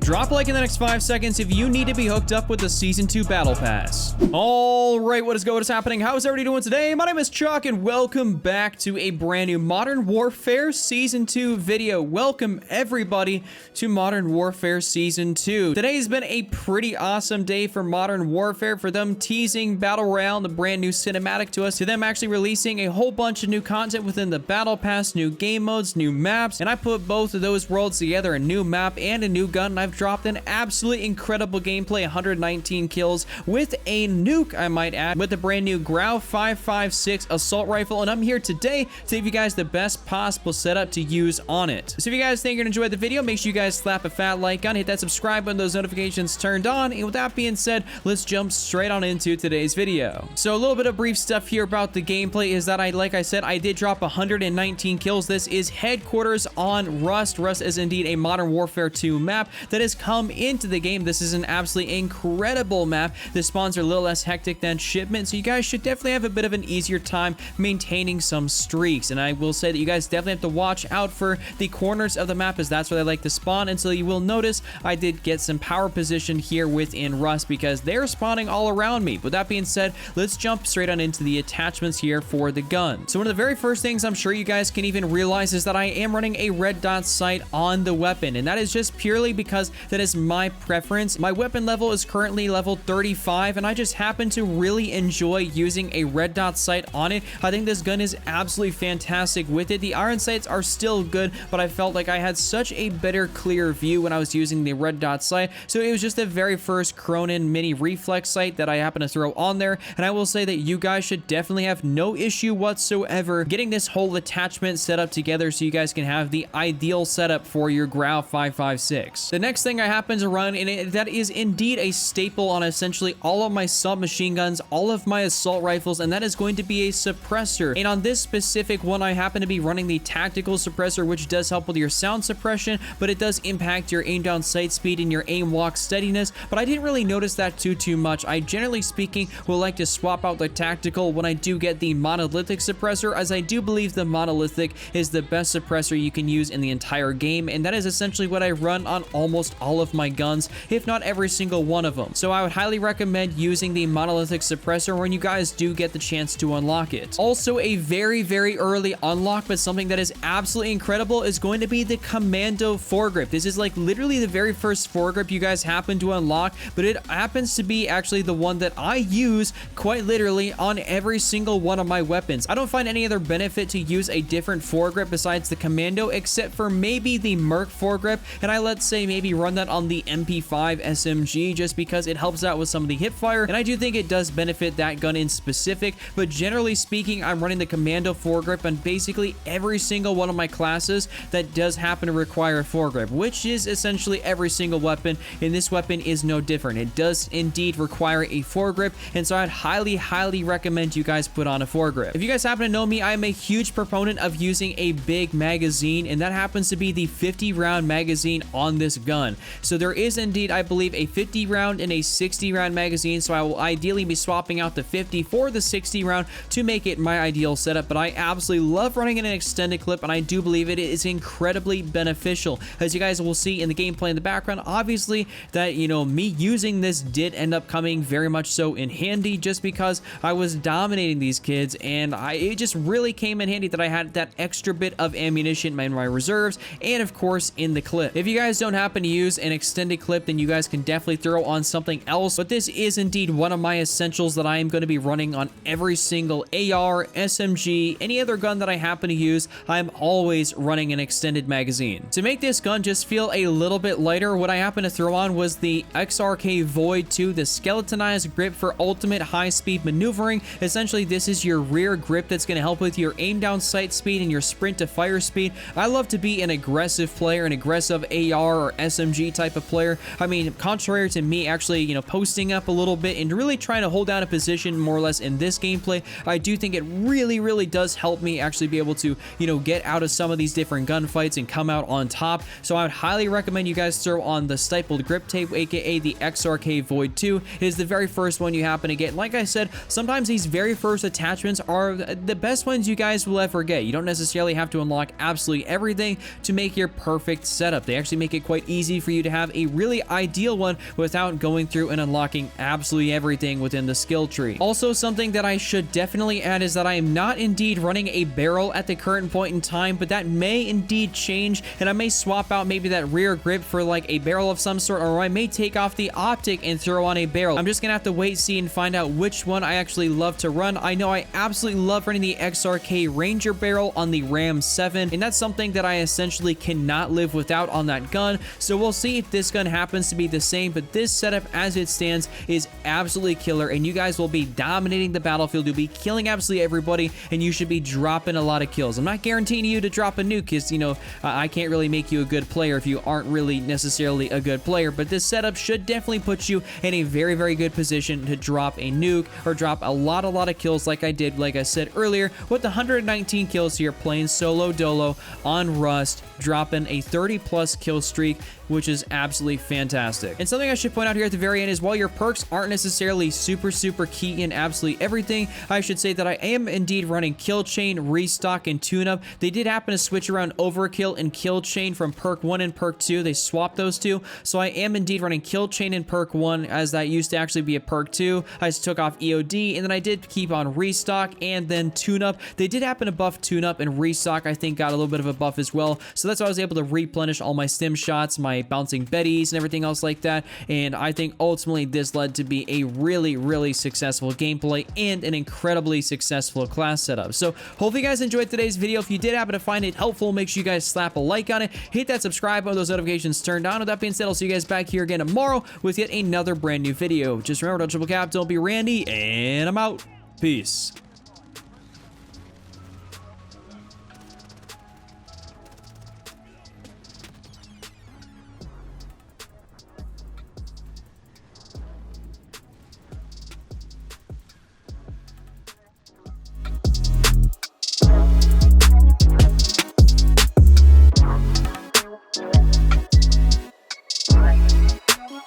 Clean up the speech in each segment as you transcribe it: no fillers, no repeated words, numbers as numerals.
Drop a like in the next 5 seconds if you need to be hooked up with the Season 2 Battle Pass. All right, what is happening? How is everybody doing today? My name is Chuck, and welcome back to a brand new Modern Warfare Season 2 video. Welcome, everybody, to Modern Warfare Season 2. Today's been a pretty awesome day for Modern Warfare, for them teasing Battle Royale, the brand new cinematic to us, to them actually releasing a whole bunch of new content within the Battle Pass, new game modes, new maps, and I put both of those worlds together, a new map and a new gun, and I've dropped an absolutely incredible gameplay, 119 kills with a nuke, I might add, with the brand new GRAU 5.56 assault rifle, and I'm here today to give you guys the best possible setup to use on it. So if you guys think you're gonna enjoy the video, make sure you guys slap a fat like on, hit that subscribe button, those notifications turned on, and with that being said, let's jump straight on into today's video. So a little bit of brief stuff here about the gameplay is that like I said, I did drop 119 kills. This is headquarters on Rust. Rust is indeed a Modern Warfare 2 map that has come into the game. This is an absolutely incredible map. The spawns are a little less hectic than shipment, so you guys should definitely have a bit of an easier time maintaining some streaks. And I will say that you guys definitely have to watch out for the corners of the map, as that's where they like to spawn. And so you will notice I did get some power position here within Rust because they're spawning all around me. With that being said, let's jump straight on into the attachments here for the gun. So one of the very first things I'm sure you guys can even realize is that I am running a red dot sight on the weapon, and that is just purely because that is my preference. My weapon level is currently level 35, and I just happen to really enjoy using a red dot sight on it. I think this gun is absolutely fantastic with it. The iron sights are still good, but I felt like I had such a better, clear view when I was using the red dot sight, so it was just the very first Cronin mini reflex sight that I happen to throw on there, and I will say that you guys should definitely have no issue whatsoever getting this whole attachment set up together so you guys can have the ideal setup for your GRAU 5.56. The next thing I happen to run, and that is indeed a staple on essentially all of my submachine guns, all of my assault rifles, and that is going to be a suppressor. And on this specific one, I happen to be running the tactical suppressor, which does help with your sound suppression, but it does impact your aim down sight speed and your aim walk steadiness, but I didn't really notice that too much. I generally speaking will like to swap out the tactical when I do get the monolithic suppressor, as I do believe the monolithic is the best suppressor you can use in the entire game, and that is essentially what I run on almost all of my guns, if not every single one of them. So I would highly recommend using the monolithic suppressor when you guys do get the chance to unlock it. Also, a very early unlock, but something that is absolutely incredible, is going to be the commando foregrip. This is like literally the very first foregrip you guys happen to unlock, but it happens to be actually the one that I use quite literally on every single one of my weapons. I don't find any other benefit to use a different foregrip besides the commando, except for maybe the Merc foregrip, and I let's say maybe run that on the MP5 SMG just because it helps out with some of the hip fire, and I do think it does benefit that gun in specific, but generally speaking, I'm running the commando foregrip on basically every single one of my classes that does happen to require a foregrip, which is essentially every single weapon, and this weapon is no different. It does indeed require a foregrip, and so I'd highly recommend you guys put on a foregrip. If you guys happen to know me, I'm a huge proponent of using a big magazine, and that happens to be the 50 round magazine on this gun. So there is indeed, I believe, a 50 round and a 60 round magazine, so I will ideally be swapping out the 50 for the 60 round to make it my ideal setup, but I absolutely love running in an extended clip, and I do believe it is incredibly beneficial. As you guys will see in the gameplay in the background, obviously that, you know, me using this did end up coming very much so in handy, just because I was dominating these kids, and it just really came in handy that I had that extra bit of ammunition in my reserves, and of course in the clip. If you guys don't happen to use an extended clip, then you guys can definitely throw on something else, but this is indeed one of my essentials that I am going to be running on every single AR, SMG, any other gun that I happen to use. I'm always running an extended magazine. To make this gun just feel a little bit lighter, what I happen to throw on was the XRK Void 2, the skeletonized grip for ultimate high-speed maneuvering. Essentially, this is your rear grip that's going to help with your aim down sight speed and your sprint to fire speed. I love to be an aggressive player, an aggressive AR or SMG type of player. I mean, contrary to me actually, you know, posting up a little bit and really trying to hold down a position more or less in this gameplay, I do think it really does help me actually be able to, you know, get out of some of these different gunfights and come out on top. So I would highly recommend you guys throw on the stippled grip tape, aka the XRK Void 2. It is the very first one you happen to get. Like I said, sometimes these very first attachments are the best ones you guys will ever get. You don't necessarily have to unlock absolutely everything to make your perfect setup. They actually make it quite easy easy for you to have a really ideal one without going through and unlocking absolutely everything within the skill tree. Also, something that I should definitely add is that I am not indeed running a barrel at the current point in time, but that may indeed change, and I may swap out maybe that rear grip for like a barrel of some sort, or I may take off the optic and throw on a barrel. I'm just gonna have to wait, see, and find out which one I actually love to run. I know I absolutely love running the XRK Ranger barrel on the Ram 7, and that's something that I essentially cannot live without on that gun. So we'll see if this gun happens to be the same, but this setup as it stands is absolutely killer, and you guys will be dominating the battlefield. You'll be killing absolutely everybody, and you should be dropping a lot of kills. I'm not guaranteeing you to drop a nuke because, you know, I can't really make you a good player if you aren't really necessarily a good player, but this setup should definitely put you in a very, very good position to drop a nuke or drop a lot of kills like I did, like I said earlier, with 119 kills here playing solo dolo on Rust, dropping a 30+ kill streak, which is absolutely fantastic. And something I should point out here at the very end is while your perks aren't necessarily super key in absolutely everything, I should say that I am indeed running kill chain, restock, and tune-up. They did happen to switch around overkill and kill chain from perk 1 and perk 2. They swapped those two, so I am indeed running kill chain in perk 1, as that used to actually be a perk 2. I just took off EOD, and then I did keep on restock and then tune-up. They did happen to buff tune-up, and restock I think got a little bit of a buff as well, so that's why I was able to replenish all my stim shots, my bouncing betties, and everything else like that. And I think ultimately this led to be a really successful gameplay and an incredibly successful class setup. So hopefully you guys enjoyed today's video. If you did happen to find it helpful, make sure you guys slap a like on it, hit that subscribe button, those notifications turned on. With that being said, I'll see you guys back here again tomorrow with yet another brand new video. Just remember, don't triple cap, don't be Randy, and I'm out. Peace.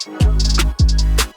Bye.